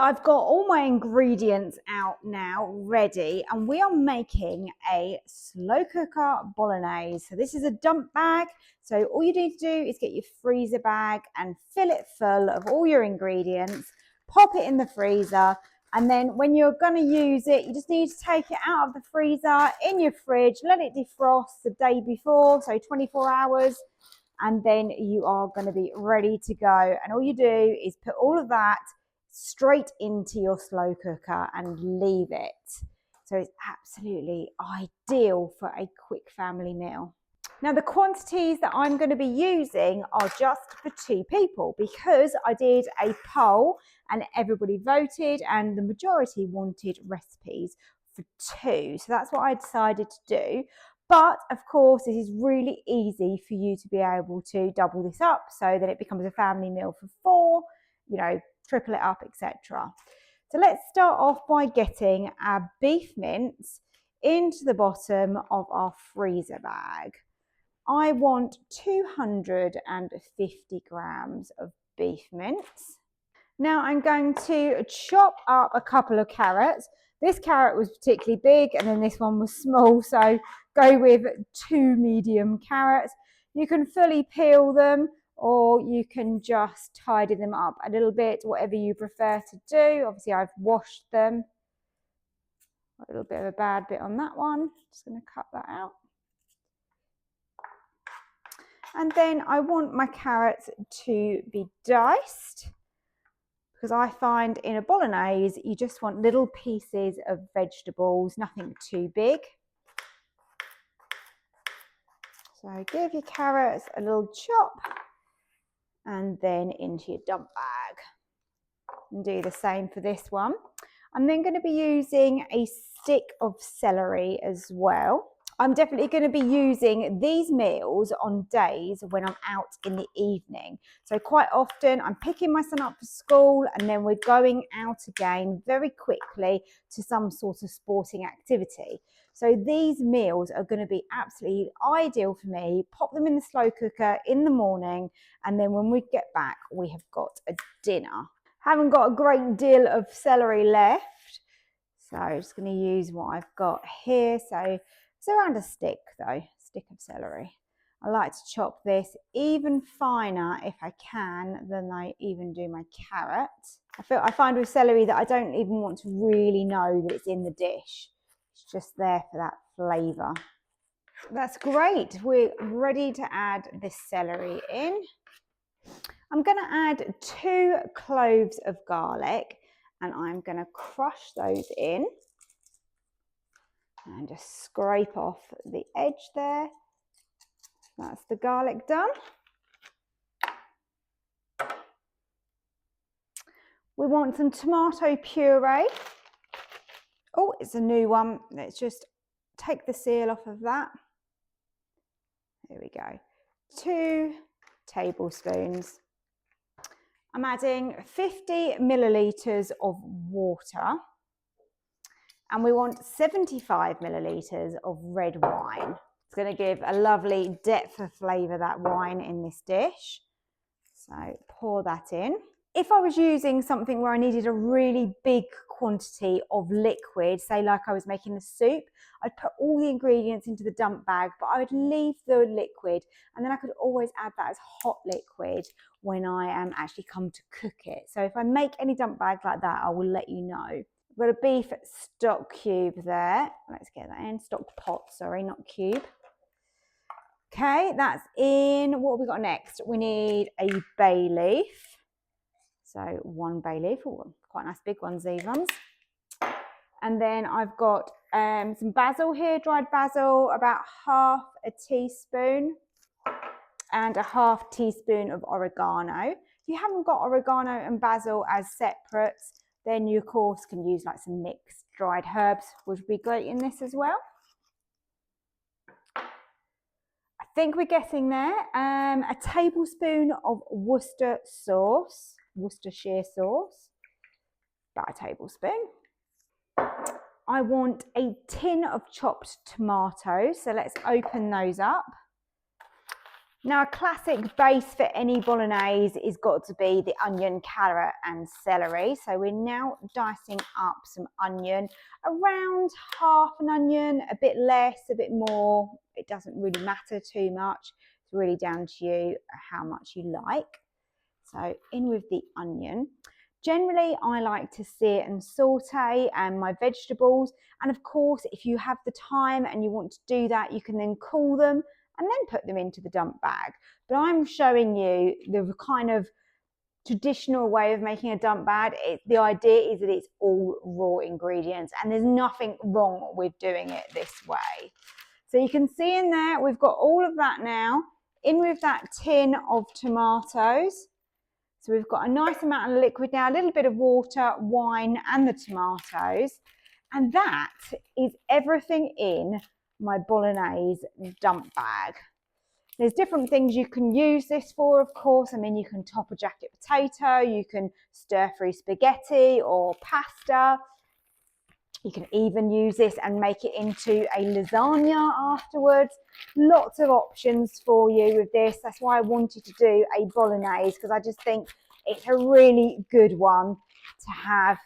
I've got all my ingredients out now, ready, and we are making a slow cooker bolognese. So this is a dump bag. So all you need to do is get your freezer bag and fill it full of all your ingredients, pop it in the freezer, and then when you're going to use it, you just need to take it out of the freezer in your fridge, let it defrost the day before, so 24 hours, and then you are going to be ready to go. And all you do is put all of that straight into your slow cooker and leave it. So it's absolutely ideal for a quick family meal. Now the quantities that I'm going to be using are just for 2 people because I did a poll and everybody voted and the majority wanted recipes for 2. So that's what I decided to do. But of course, it is really easy for you to be able to double this up so that it becomes a family meal for 4, you know, triple it up, etc. So let's start off by getting our beef mince into the bottom of our freezer bag. I want 250 grams of beef mince. Now I'm going to chop up a couple of carrots. This carrot was particularly big and then this one was small, so go with 2 medium carrots. You can fully peel them or you can just tidy them up a little bit, whatever you prefer to do. Obviously I've washed them. A little bit of a bad bit on that one. Just going to cut that out. And then I want my carrots to be diced because I find in a bolognese you just want little pieces of vegetables, nothing too big. So give your carrots a little chop and then into your dump bag. And do the same for this one. I'm then going to be using a stick of celery as well. I'm definitely going to be using these meals on days when I'm out in the evening. So quite often I'm picking my son up for school and then we're going out again very quickly to some sort of sporting activity. So these meals are going to be absolutely ideal for me. Pop them in the slow cooker in the morning and then when we get back we have got a dinner. Haven't got a great deal of celery left, so I'm just going to use what I've got here. So it's around a stick though, stick of celery. I like to chop this even finer if I can than I even do my carrot. I find with celery that I don't even want to really know that it's in the dish. It's just there for that flavour. That's great. We're ready to add this celery in. I'm going to add 2 cloves of garlic and I'm going to crush those in and just scrape off the edge there. That's the garlic done. We want some tomato puree. Oh, it's a new one. Let's just take the seal off of that. There we go. 2 tablespoons. I'm adding 50 millilitres of water and we want 75 millilitres of red wine. It's going to give a lovely depth of flavour, that wine, in this dish. So pour that in. If I was using something where I needed a really big quantity of liquid, say like I was making a soup, I'd put all the ingredients into the dump bag, but I would leave the liquid and then I could always add that as hot liquid when I actually come to cook it. So if I make any dump bag like that, I will let you know. I've got a beef stock cube there. Let's get that in. Stock pot, sorry, not cube. Okay, that's in. What have we got next? We need a bay leaf. So 1 bay leaf, quite nice big ones, these ones. And then I've got some basil here, dried basil, about ½ teaspoon, and ½ teaspoon of oregano. If you haven't got oregano and basil as separate, then you of course can use like some mixed dried herbs, which would be great in this as well. I think we're getting there. A tablespoon of Worcestershire sauce, about a tablespoon. I want a tin of chopped tomatoes, so let's open those up. Now, a classic base for any bolognese is got to be the onion, carrot and celery. So we're now dicing up some onion, around half an onion, a bit less, a bit more. It doesn't really matter too much. It's really down to you how much you like. So in with the onion. Generally, I like to sear and saute my vegetables. And of course, if you have the time and you want to do that, you can then cool them and then put them into the dump bag. But I'm showing you the kind of traditional way of making a dump bag. The idea is that it's all raw ingredients and there's nothing wrong with doing it this way. So you can see in there, we've got all of that now. In with that tin of tomatoes. So we've got a nice amount of liquid now, a little bit of water, wine and the tomatoes. And that is everything in my bolognese dump bag. There's different things you can use this for, of course. I mean, you can top a jacket potato, you can stir fry spaghetti or pasta. You can even use this and make it into a lasagna afterwards. Lots of options for you with this. That's why I wanted to do a bolognese, because I just think it's a really good one to have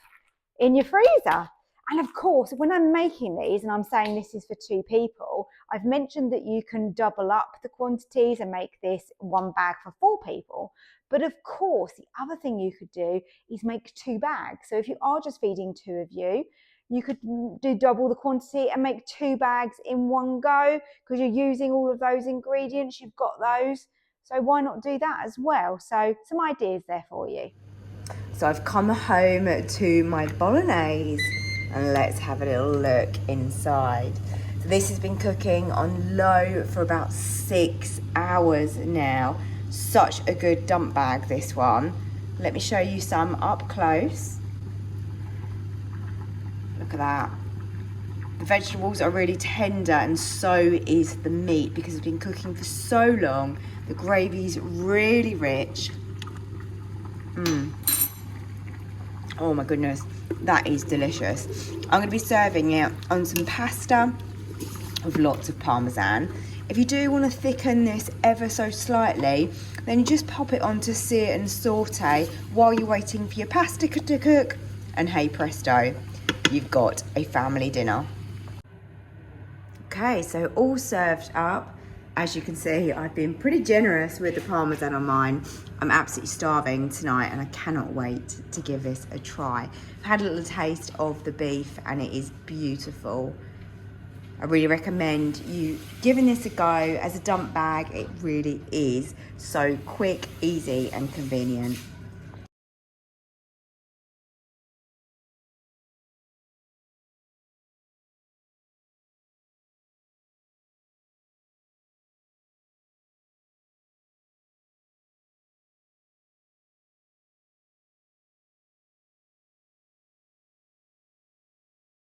in your freezer. And of course, when I'm making these, and I'm saying this is for 2 people, I've mentioned that you can double up the quantities and make this one bag for 4 people. But of course, the other thing you could do is make 2 bags. So if you are just feeding 2 of you, you could do double the quantity and make 2 bags in one go, because you're using all of those ingredients, you've got those. So why not do that as well? So some ideas there for you. So I've come home to my bolognese and let's have a little look inside. So this has been cooking on low for about 6 hours now. Such a good dump bag, this one. Let me show you some up close. Look at that. The vegetables are really tender and so is the meat, because it's been cooking for so long. The gravy's really rich. Oh my goodness, that is delicious. I'm going to be serving it on some pasta with lots of parmesan. If you do want to thicken this ever so slightly, then you just pop it onto sear and saute while you're waiting for your pasta to cook, and hey presto, you've got a family dinner. Okay, so all served up. As you can see, I've been pretty generous with the parmesan on mine. I'm absolutely starving tonight and I cannot wait to give this a try. I've had a little taste of the beef and it is beautiful. I really recommend you giving this a go as a dump bag. It really is so quick, easy and convenient.